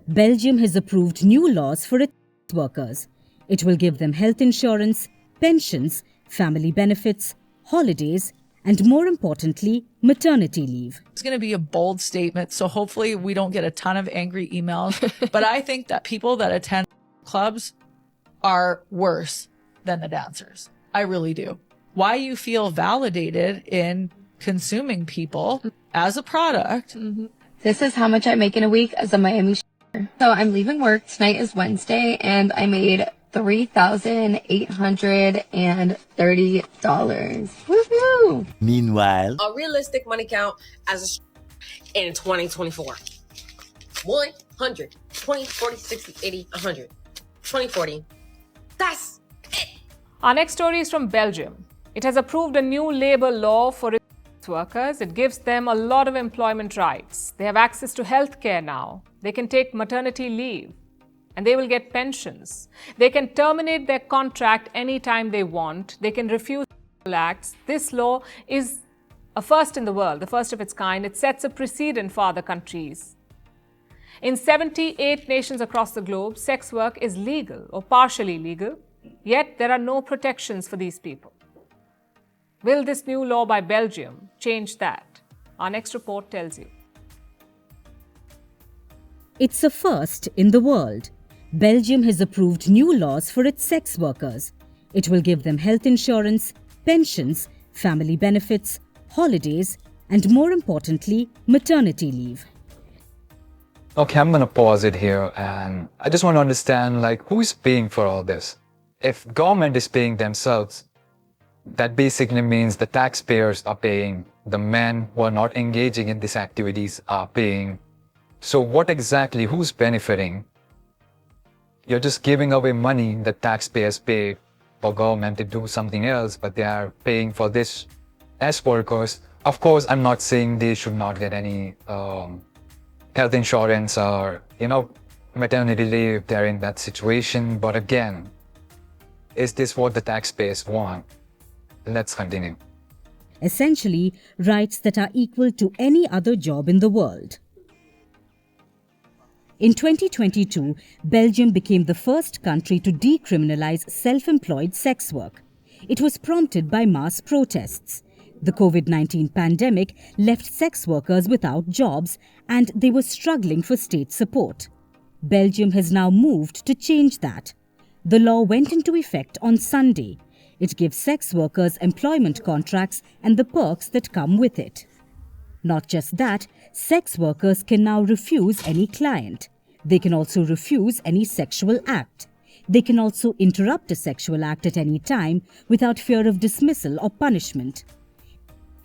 Belgium has approved new laws for its workers. It will give them health insurance, pensions, family benefits, holidays, and more importantly, maternity leave. It's going to be a bold statement, so hopefully we don't get a ton of angry emails. But I think that people that attend clubs are worse than the dancers. I really do. Why you feel validated in consuming people as a product. This is how much I make in a week as a Miami shopper. So I'm leaving work. Tonight is Wednesday, and I made $3,830. Woohoo! Meanwhile, a realistic money count as a in 2024. 100, 20, 40, 60, 80, 100, 20, 40. That's it. Our next story is from Belgium. It has approved a new labor law for its workers. It gives them a lot of employment rights. They have access to health care now. They can take maternity leave. And they will get pensions. They can terminate their contract anytime they want. They can refuse acts. This law is a first in the world, the first of its kind. It sets a precedent for other countries. In 78 nations across the globe, sex work is legal or partially legal, yet there are no protections for these people. Will this new law by Belgium change that? Our next report tells you. It's a first in the world. Belgium has approved new laws for its sex workers. It will give them health insurance, pensions, family benefits, holidays, and more importantly, maternity leave. Okay, I'm going to pause it here, and I just want to understand, who is paying for all this? If government is paying themselves, that basically means the taxpayers are paying, the men who are not engaging in these activities are paying. So what exactly, who's benefiting? You're just giving away money that taxpayers pay for government to do something else, but they are paying for this as workers. Of course, I'm not saying they should not get any health insurance or, maternity leave if they're in that situation. But again, is this what the taxpayers want? Let's continue. Essentially, rights that are equal to any other job in the world. In 2022, Belgium became the first country to decriminalize self-employed sex work. It was prompted by mass protests. The COVID-19 pandemic left sex workers without jobs, and they were struggling for state support. Belgium has now moved to change that. The law went into effect on Sunday. It gives sex workers employment contracts and the perks that come with it. Not just that, sex workers can now refuse any client. They can also refuse any sexual act. They can also interrupt a sexual act at any time without fear of dismissal or punishment.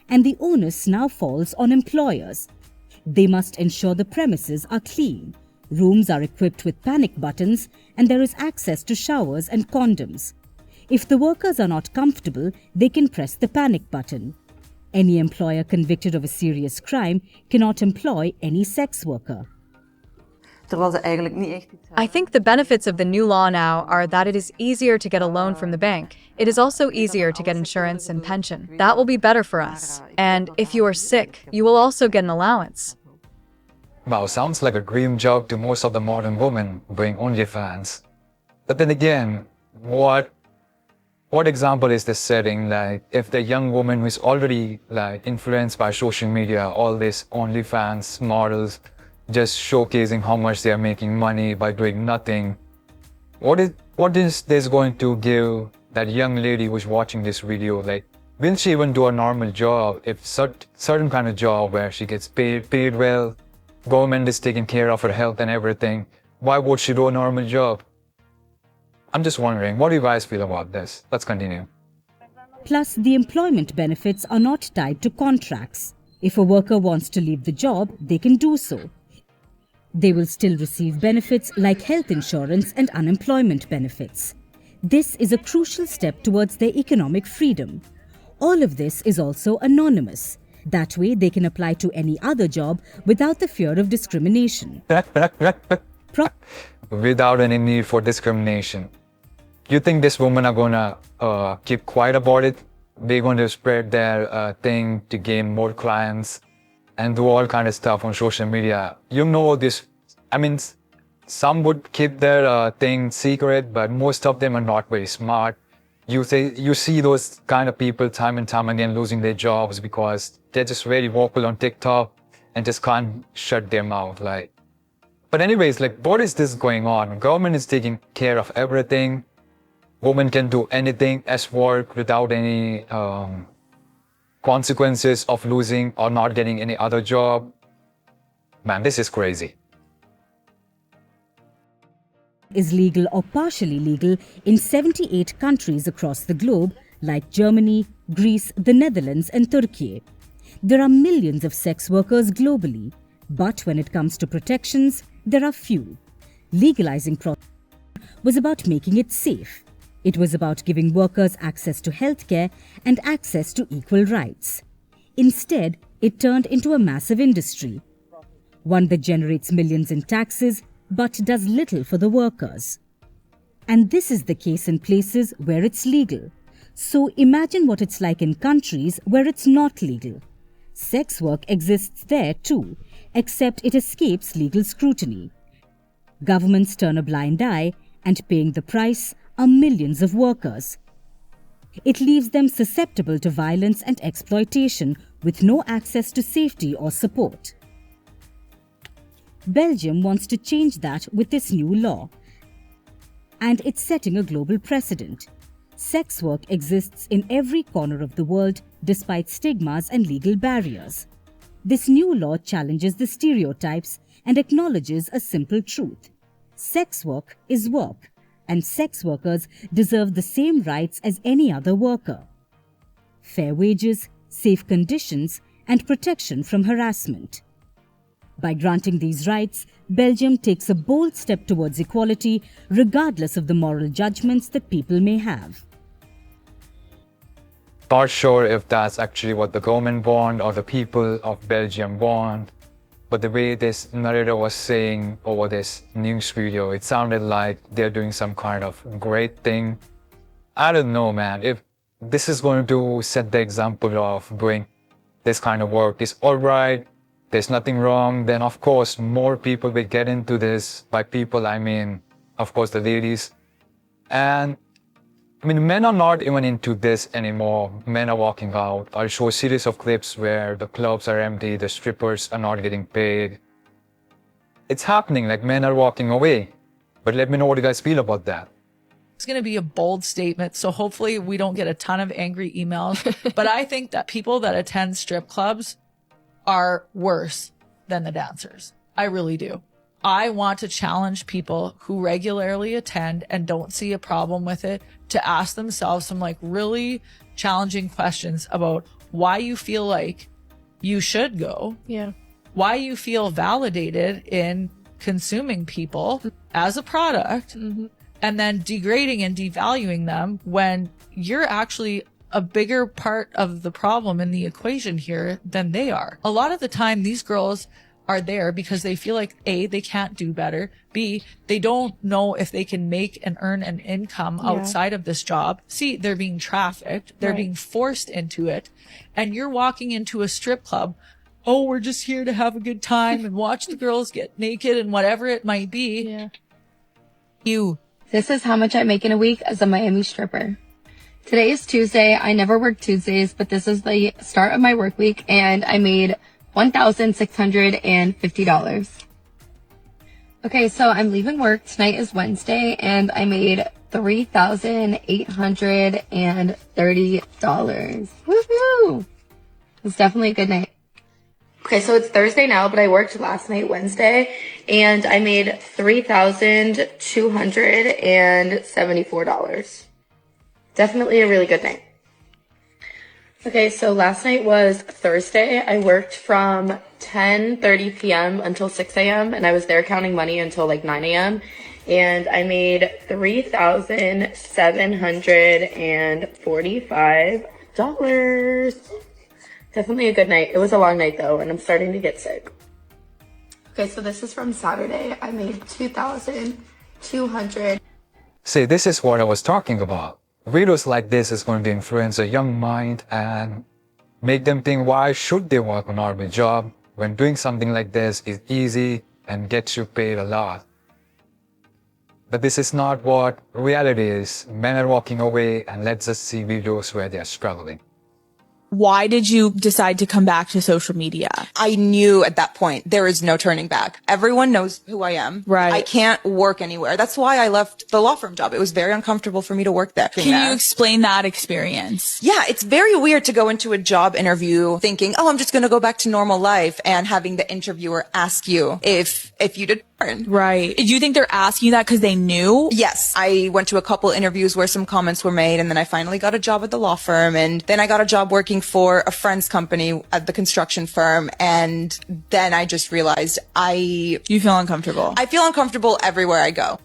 And the onus now falls on employers. They must ensure the premises are clean, rooms are equipped with panic buttons, and there is access to showers and condoms. If the workers are not comfortable, they can press the panic button. Any employer convicted of a serious crime cannot employ any sex worker. I think the benefits of the new law now are that it is easier to get a loan from the bank. It is also easier to get insurance and pension. That will be better for us. And if you are sick, you will also get an allowance. Wow, sounds like a dream job to most of the modern women doing OnlyFans. But then again, what example is this setting? If the young woman who is already influenced by social media, all these OnlyFans models, just showcasing how much they are making money by doing nothing. What is this going to give that young lady who's watching this video? Will she even do a normal job if certain kind of job where she gets paid well, government is taking care of her health and everything? Why would she do a normal job? I'm just wondering, what do you guys feel about this? Let's continue. Plus, the employment benefits are not tied to contracts. If a worker wants to leave the job, they can do so. They will still receive benefits like health insurance and unemployment benefits. This is a crucial step towards their economic freedom. All of this is also anonymous. That way, they can apply to any other job without the fear of discrimination. Without any need for discrimination. You think this women are gonna keep quiet about it? They're going to spread their thing to gain more clients and do all kind of stuff on social media. This, some would keep their thing secret, but most of them are not very smart. You see those kind of people time and time again losing their jobs because they're just very vocal on TikTok and just can't shut their mouth. Like, but anyways, like, what is this going on? Government is taking care of everything. Women can do anything as work without any consequences of losing or not getting any other job. Man, this is crazy. Is legal or partially legal in 78 countries across the globe, like Germany, Greece, the Netherlands, and Turkey. There are millions of sex workers globally, but when it comes to protections, there are few. Legalizing prostitution was about making it safe. It was about giving workers access to healthcare and access to equal rights. Instead, it turned into a massive industry, one that generates millions in taxes but does little for the workers. And this is the case in places where it's legal. So imagine what it's like in countries where it's not legal. Sex work exists there too, except it escapes legal scrutiny. Governments turn a blind eye, and paying the price are millions of workers. It leaves them susceptible to violence and exploitation with no access to safety or support. Belgium wants to change that with this new law, and it's setting a global precedent. Sex work exists in every corner of the world despite stigmas and legal barriers. This new law challenges the stereotypes and acknowledges a simple truth. Sex work is work, and sex workers deserve the same rights as any other worker. Fair wages, safe conditions, and protection from harassment. By granting these rights, Belgium takes a bold step towards equality, regardless of the moral judgments that people may have. Not sure if that's actually what the government want or the people of Belgium want, but the way this narrator was saying over this news video, it sounded like they're doing some kind of great thing. I don't know, man. If this is going to set the example of doing this kind of work is all right, there's nothing wrong, then of course more people will get into this. By people, I mean, of course, the ladies. And I mean, men are not even into this anymore. Men are walking out. I'll show a series of clips where the clubs are empty, the strippers are not getting paid. It's happening, like men are walking away. But let me know what you guys feel about that. It's going to be a bold statement, so hopefully we don't get a ton of angry emails. But I think that people that attend strip clubs are worse than the dancers. I really do. I want to challenge people who regularly attend and don't see a problem with it to ask themselves some like really challenging questions about why you feel like you should go. Yeah. Why you feel validated in consuming people as a product and then degrading and devaluing them when you're actually a bigger part of the problem in the equation here than they are. A lot of the time, these girls are there because they feel like A, they can't do better. B, they don't know if they can make and earn an income outside of this job. C, they're being trafficked. They're being forced into it. And you're walking into a strip club. Oh, we're just here to have a good time and watch the girls get naked and whatever it might be. Yeah. This is how much I make in a week as a Miami stripper. Today is Tuesday. I never work Tuesdays, but this is the start of my work week and I made $1,650. Okay, so I'm leaving work. Tonight is Wednesday and I made $3,830. Woohoo! It's definitely a good night. Okay, so it's Thursday now, but I worked last night, Wednesday, and I made $3,274. Definitely a really good night. Okay, so last night was Thursday. I worked from 10:30 p.m. until 6 a.m. and I was there counting money until like 9 a.m. and I made $3,745. Definitely a good night. It was a long night though, and I'm starting to get sick. Okay, so this is from Saturday. I made $2,200. See, this is what I was talking about. Videos like this is going to influence a young mind and make them think, why should they work an army job when doing something like this is easy and gets you paid a lot? But this is not what reality is. Men are walking away, and let's just see videos where they are struggling. Why did you decide to come back to social media? I knew at that point there is no turning back. Everyone knows who I am. Right. I can't work anywhere. That's why I left the law firm job. It was very uncomfortable for me to work there. Can you explain that experience? Yeah, it's very weird to go into a job interview thinking, oh, I'm just going to go back to normal life, and having the interviewer ask you if you did porn. Right. Do you think they're asking you that because they knew? Yes. I went to a couple interviews where some comments were made, and then I finally got a job at the law firm, and then I got a job working for a friend's company at the construction firm, and then I just realized You feel uncomfortable. I feel uncomfortable everywhere I go.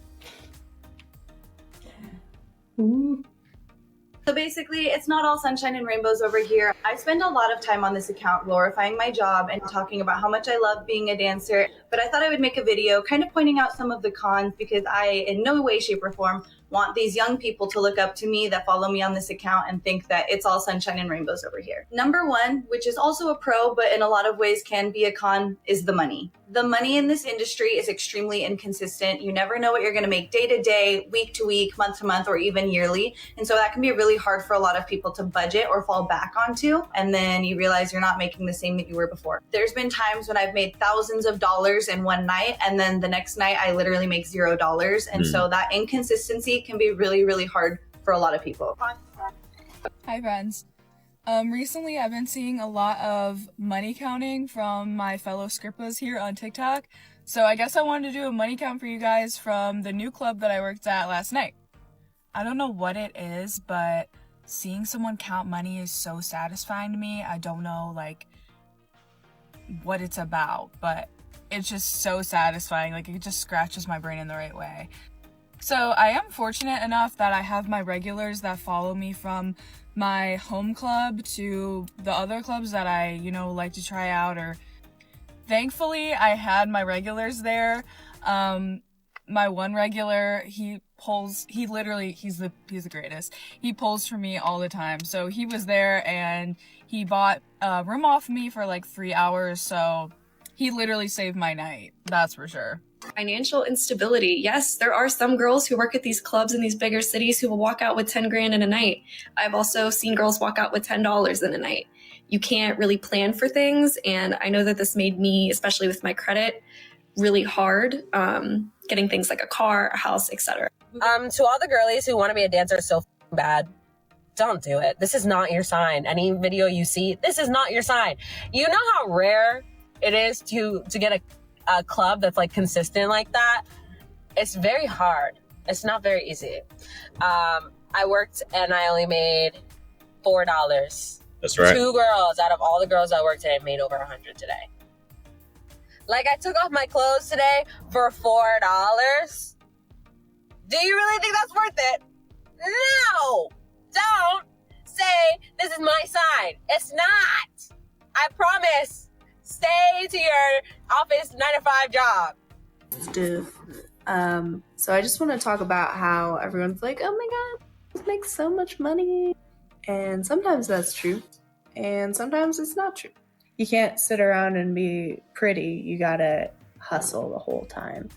So basically, it's not all sunshine and rainbows over here. I spend a lot of time on this account glorifying my job and talking about how much I love being a dancer, but I thought I would make a video kind of pointing out some of the cons because I, in no way, shape, or form, want these young people to look up to me that follow me on this account and think that it's all sunshine and rainbows over here. Number one, which is also a pro, but in a lot of ways can be a con, is the money. The money in this industry is extremely inconsistent. You never know what you're going to make day to day, week to week, month to month, or even yearly. And so that can be really hard for a lot of people to budget or fall back onto. And then you realize you're not making the same that you were before. There's been times when I've made thousands of dollars in one night, and then the next night I literally make $0. And so that inconsistency can be really, really hard for a lot of people. Hi, friends. Recently, I've been seeing a lot of money counting from my fellow Scrippas here on TikTok. So I guess I wanted to do a money count for you guys from the new club that I worked at last night. I don't know what it is, but seeing someone count money is so satisfying to me. I don't know, what it's about, but it's just so satisfying. It just scratches my brain in the right way. So I am fortunate enough that I have my regulars that follow me from my home club to the other clubs that I, like to try out. Or thankfully I had my regulars there. My one regular, he's the greatest. He pulls for me all the time. So he was there and he bought a room off me for 3 hours. So he literally saved my night. That's for sure. Financial instability. Yes, there are some girls who work at these clubs in these bigger cities who will walk out with 10 grand in a night. I've also seen girls walk out with $10 in a night. You can't really plan for things. And I know that this made me, especially with my credit, really hard, getting things like a car, a house, etc. To all the girlies who want to be a dancer so bad, don't do it. This is not your sign. Any video you see, this is not your sign. You know how rare it is to get a club that's consistent like that? It's very hard. It's not very easy. I worked and I only made $4. That's right. 2 girls out of all the girls I worked at made over 100 today. I took off my clothes today for $4. Do you really think that's worth it? No! Don't say this is my sign. It's not. I promise. Stay to your office 9-to-5 job. So I just want to talk about how everyone's like, oh my god, this makes so much money. And sometimes that's true. And sometimes it's not true. You can't sit around and be pretty. You gotta hustle the whole time.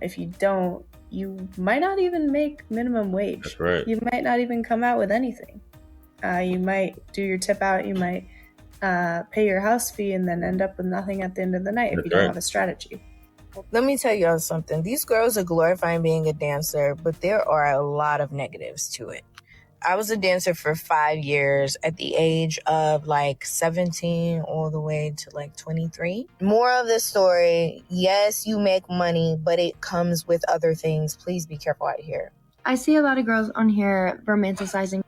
If you don't, you might not even make minimum wage. That's right. You might not even come out with anything. You might do your tip out. You might pay your house fee and then end up with nothing at the end of the night if you don't have a strategy. Let me tell y'all something. These girls are glorifying being a dancer, but there are a lot of negatives to it. I was a dancer for 5 years at the age of 17 all the way to 23. More of the story, yes, you make money, but it comes with other things. Please be careful out here. I see a lot of girls on here romanticizing,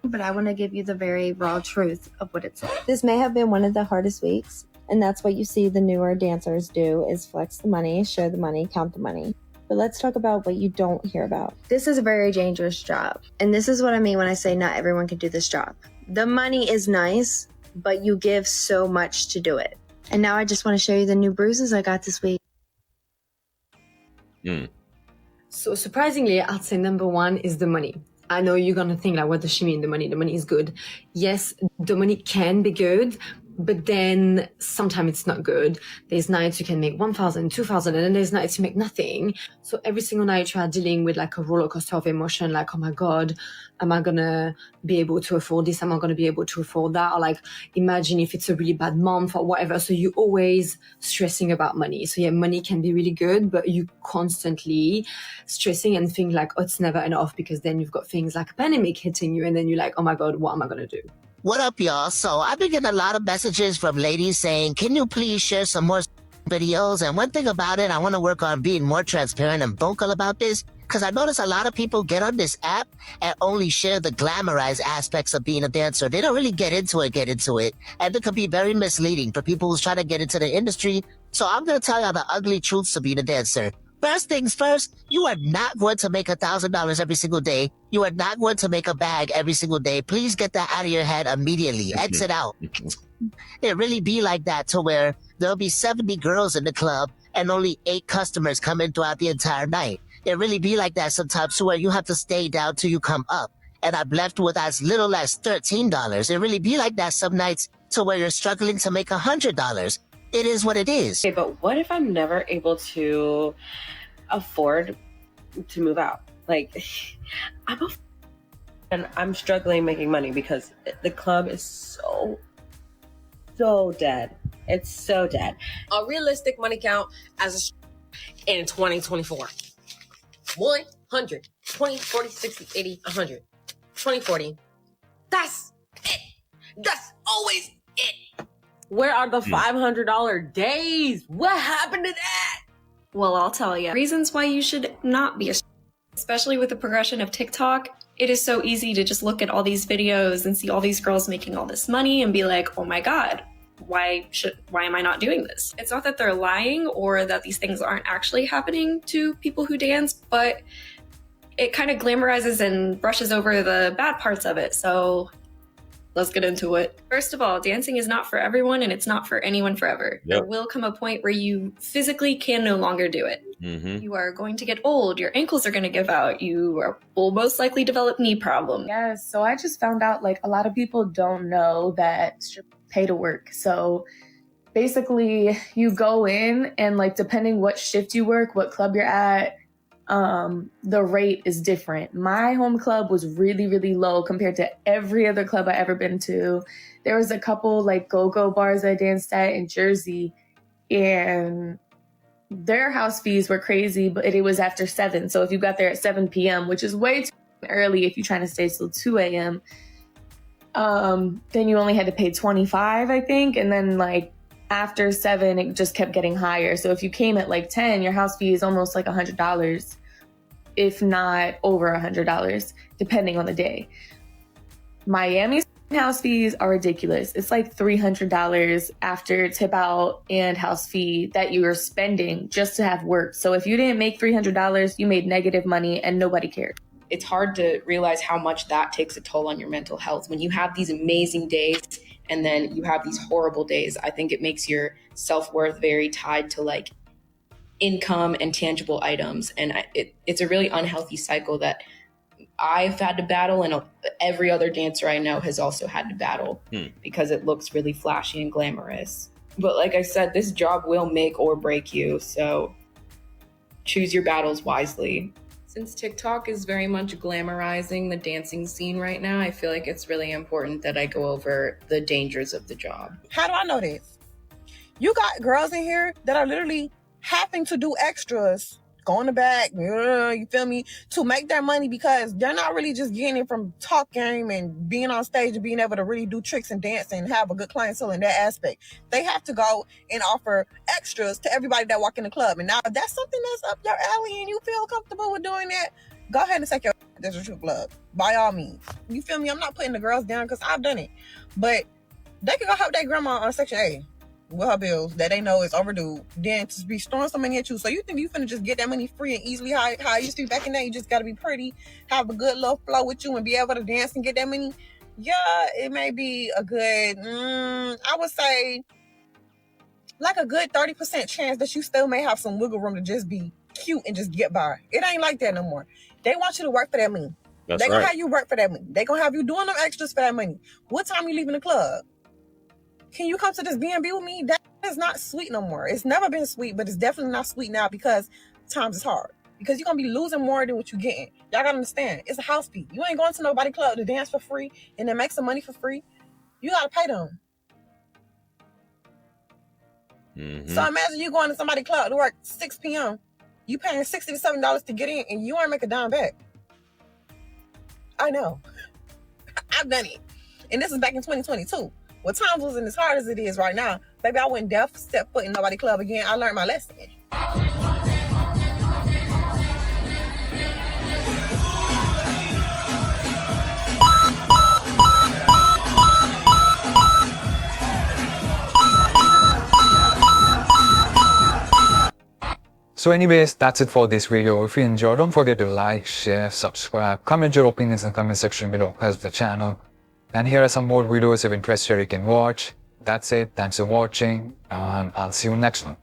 but I want to give you the very raw truth of what it's like. This may have been one of the hardest weeks, and that's what you see the newer dancers do is flex the money, show the money, count the money. But let's talk about what you don't hear about. This is a very dangerous job. And this is what I mean when I say not everyone can do this job. The money is nice, but you give so much to do it. And now I just want to show you the new bruises I got this week. So surprisingly, I'd say number one is the money. I know you're going to think what does she mean? The money is good. Yes, the money can be good, But then sometimes it's not good. There's nights you can make 1,000, 2,000, and then there's nights you make nothing. So every single night you are dealing with like a roller coaster of emotion, like, oh my God, am I gonna be able to afford this? Am I gonna be able to afford that? Or like, imagine if it's a really bad month or whatever. So you're always stressing about money. So yeah, money can be really good, but you constantly stressing and think like, oh, it's never enough, because then you've got things like a pandemic hitting you, and then you're like, oh my God, what am I gonna do? What up, y'all? So I've been getting a lot of messages from ladies saying, can you please share some more videos? And one thing about it, I want to work on being more transparent and vocal about this, because I notice a lot of people get on this app and only share the glamorized aspects of being a dancer. They don't really get into it. And it can be very misleading for people who's trying to get into the industry. So I'm going to tell y'all the ugly truths of being a dancer. First things first, you are not going to make $1,000 every single day. You are not going to make a bag every single day. Please get that out of your head immediately. Exit out. It really be like that, to where there'll be 70 girls in the club and only 8 customers come in throughout the entire night. It really be like that sometimes, to where you have to stay down till you come up. And I'm left with as little as $13. It really be like that some nights, to where you're struggling to make $100. It is what it is. Okay, but what if I'm never able to afford to move out? Like, I'm struggling making money because the club is so dead. It's so dead. A realistic money count as in 2024. 100, 20, 40, 60, 80, 100, 20, 40. That's it. That's always it. Where are the $500 days? What happened to that? Well, I'll tell you. Reasons why you should not be especially with the progression of TikTok. It is so easy to just look at all these videos and see all these girls making all this money and be like, oh my God, why am I not doing this? It's not that they're lying or that these things aren't actually happening to people who dance, but it kind of glamorizes and brushes over the bad parts of it. So let's get into it. First of all, dancing is not for everyone, and it's not for anyone forever. Yep. There will come a point where you physically can no longer do it. Mm-hmm. You are going to get old. Your ankles are going to give out. Will most likely develop knee problems. Yes, so I just found out like a lot of people don't know that strippers pay to work. So basically you go in and like depending what shift you work, what club you're at, the rate is different. My home club was really, really low compared to every other club I ever been to. There was a couple like go-go bars I danced at in Jersey, and their house fees were crazy, but it was after 7. So if you got there at 7 p.m., which is way too early if you're trying to stay till 2 a.m., then you only had to pay $25, I think. And then like after 7, it just kept getting higher. So if you came at like 10, your house fee is almost like $100, if not over $100, depending on the day. Miami's house fees are ridiculous. It's like $300 after tip out and house fee that you are spending just to have work. So if you didn't make $300, you made negative money and nobody cared. It's hard to realize how much that takes a toll on your mental health. When you have these amazing days and then you have these horrible days, I think it makes your self-worth very tied to like income and tangible items. And it's a really unhealthy cycle that I've had to battle, and every other dancer I know has also had to battle because it looks really flashy and glamorous. But like I said, this job will make or break you. So choose your battles wisely. Since TikTok is very much glamorizing the dancing scene right now, I feel like it's really important that I go over the dangers of the job. How do I know this? You got girls in here that are literally having to do extras, go in the back, you feel me, to make their money, because they're not really just getting it from talk game and being on stage and being able to really do tricks and dance and have a good clientele in that aspect. They have to go and offer extras to everybody that walk in the club. And now if that's something that's up your alley and you feel comfortable with doing that, go ahead and take your There's a true club, by all means. You feel me? I'm not putting the girls down because I've done it, but they can go help their grandma on Section A with her bills that they know is overdue, then to be throwing some money at you. So you think you finna just get that money free and easily how it used to be back in the day? You just gotta be pretty, have a good little flow with you and be able to dance and get that money. Yeah, it may be a good, I would say like a good 30% chance that you still may have some wiggle room to just be cute and just get by. It ain't like that no more. They want you to work for that money. That's they gonna right. have you work for that money. They gonna have you doing them extras for that money. What time you leaving the club? can you come to this B&B with me? That is not sweet no more. It's never been sweet, but it's definitely not sweet now because times is hard. Because you're going to be losing more than what you're getting. Y'all got to understand. It's a house fee. You ain't going to nobody club to dance for free and then make some money for free. You got to pay them. So imagine you going to somebody's club to work 6 p.m. You paying $60 to $70 to get in and you ain't make a dime back. I know. I've done it. And this is back in 2022. Well, times wasn't as hard as it is right now. Baby, I wouldn't dare step foot in nobody's club again. I learned my lesson. So anyways, that's it for this video. If you enjoyed, don't forget to like, share, subscribe, comment your opinions in the comment section below, helps the channel. And here are some more videos of interest here you can watch. That's it. Thanks for watching, and I'll see you next one.